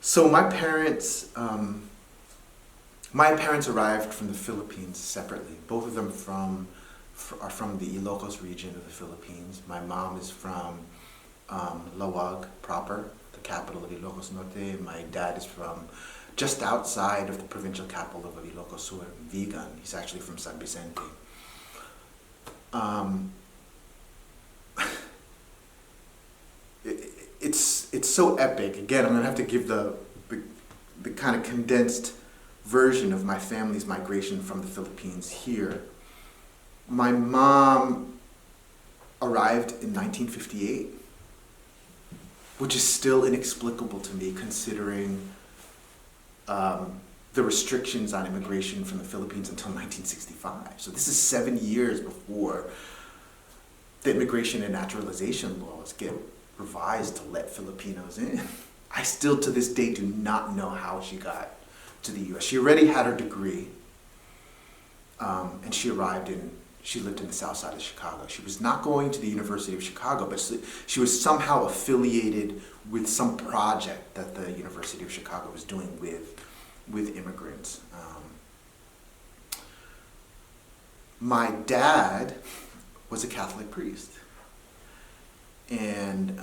So my parents arrived from the Philippines separately. Both of them are from the Ilocos region of the Philippines. My mom is from Lawag proper, the capital of Ilocos Norte. My dad is from just outside of the provincial capital of Ilocos Sur, Vigan. He's actually from San Vicente. Um, it's so epic. Again, I'm gonna have to give the kind of condensed version of my family's migration from the Philippines here. My mom arrived in 1958, which is still inexplicable to me considering the restrictions on immigration from the Philippines until 1965. So this is 7 years before the immigration and naturalization laws get revised to let Filipinos in. I still to this day do not know how she got to the US. She already had her degree, and she lived in the south side of Chicago. She was not going to the University of Chicago, but she was somehow affiliated with some project that the University of Chicago was doing with immigrants. My dad was a Catholic priest, and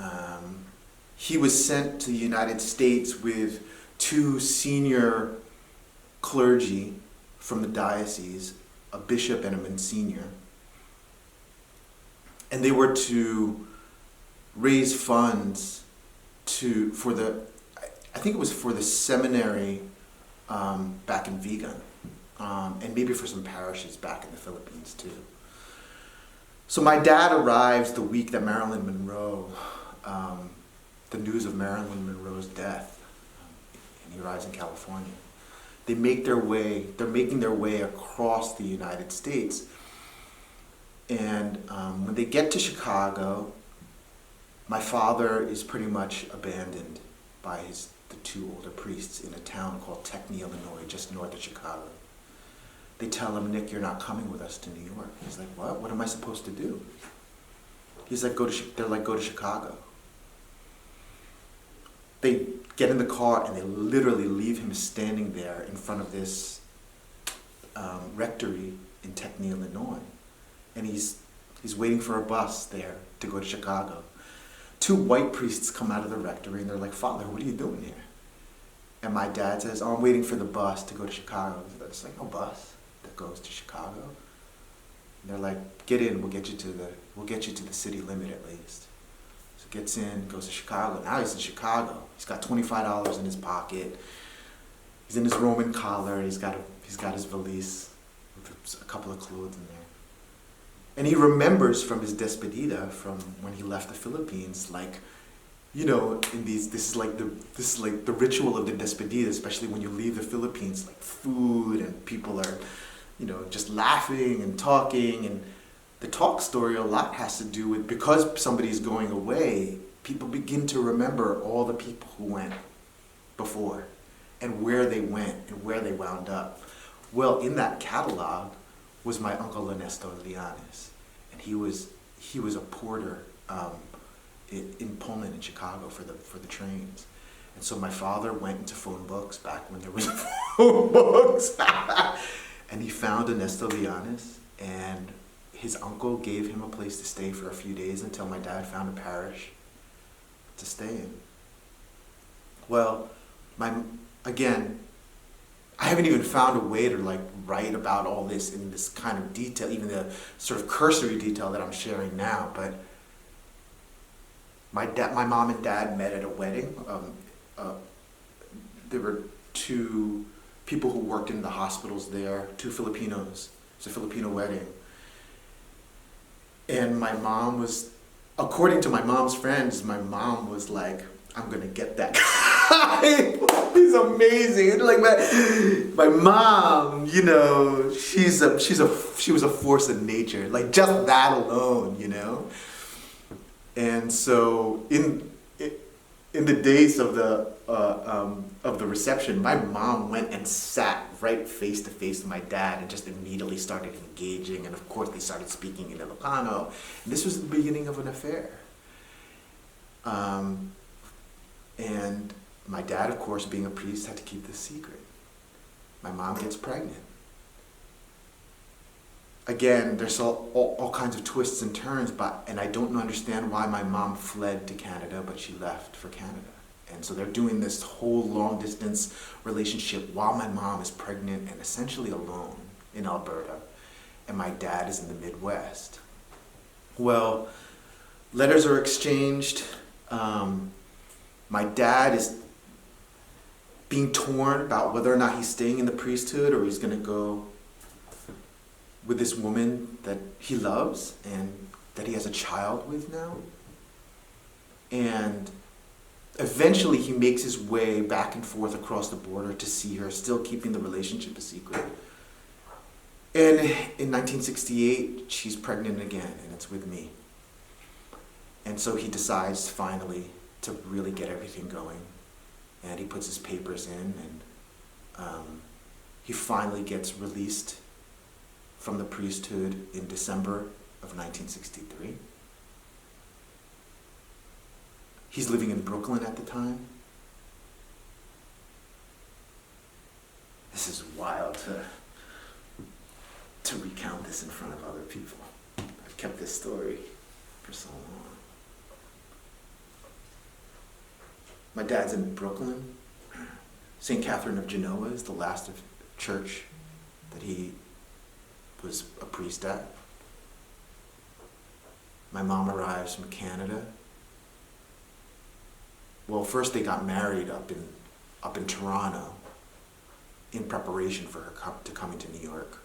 he was sent to the United States with two senior clergy from the diocese, a bishop and a monsignor, and they were to raise funds for the, I think it was for the seminary back in Vigan, and maybe for some parishes back in the Philippines too. So my dad arrives the week that Marilyn Monroe, the news of Marilyn Monroe's death, and he arrives in California. They're making their way across the United States. And when they get to Chicago, my father is pretty much abandoned by the two older priests in a town called Techney, Illinois, just north of Chicago. They tell him, "Nick, you're not coming with us to New York." He's like, "What? What am I supposed to do?" He's like, they're like, "Go to Chicago." They get in the car and they literally leave him standing there in front of this rectory in Techney, Illinois. And he's waiting for a bus there to go to Chicago. Two white priests come out of the rectory and they're like, "Father, what are you doing here?" And my dad says, "Oh, I'm waiting for the bus to go to Chicago." It's like, "No bus that goes to Chicago." And they're like, "Get in, we'll get you to the city limit at least." So gets in, goes to Chicago. Now he's in Chicago. He's got $25 in his pocket. He's in his Roman collar. He's got his valise with a couple of clothes in there. And he remembers from his despedida from when he left the Philippines, like, you know, this is like the ritual of the despedida, especially when you leave the Philippines, like food and people are, you know, just laughing and talking. And the talk story a lot has to do with, because somebody's going away, people begin to remember all the people who went before and where they went and where they wound up. Well, in that catalog was my uncle Ernesto Lianes, and he was a porter in Pullman in Chicago for the trains. And so my father went into phone books back when there was phone books, and he found Ernesto Lianes, and his uncle gave him a place to stay for a few days until my dad found a parish to stay in. Well, I haven't even found a way to like write about all this in this kind of detail, even the sort of cursory detail that I'm sharing now. But my mom and dad met at a wedding. There were two people who worked in the hospitals there, two Filipinos. It was a Filipino wedding. And my mom was, according to my mom's friends, my mom was like, "I'm gonna get that guy. He's amazing." Like my mom, you know, she was a force of nature. Like just that alone, you know. And so in the days of the reception, my mom went and sat right face to face with my dad and just immediately started engaging. And of course, they started speaking in Ilocano. And this was the beginning of an affair. And My dad, of course, being a priest, had to keep this secret. My mom gets pregnant. Again, there's all kinds of twists and turns, and I don't understand why my mom fled to Canada, but she left for Canada. And so they're doing this whole long distance relationship while my mom is pregnant and essentially alone in Alberta, and my dad is in the Midwest. Well, letters are exchanged. My dad is being torn about whether or not he's staying in the priesthood or he's going to go with this woman that he loves and that he has a child with now. And eventually he makes his way back and forth across the border to see her, still keeping the relationship a secret. And in 1968, she's pregnant again, and it's with me. And so he decides finally to really get everything going. And he puts his papers in, and he finally gets released from the priesthood in December of 1963. He's living in Brooklyn at the time. This is wild to recount this in front of other people. I've kept this story for so long. My dad's in Brooklyn. St. Catherine of Genoa is the last of church that he was a priest at. My mom arrives from Canada. Well, first they got married up in Toronto in preparation for her coming to New York.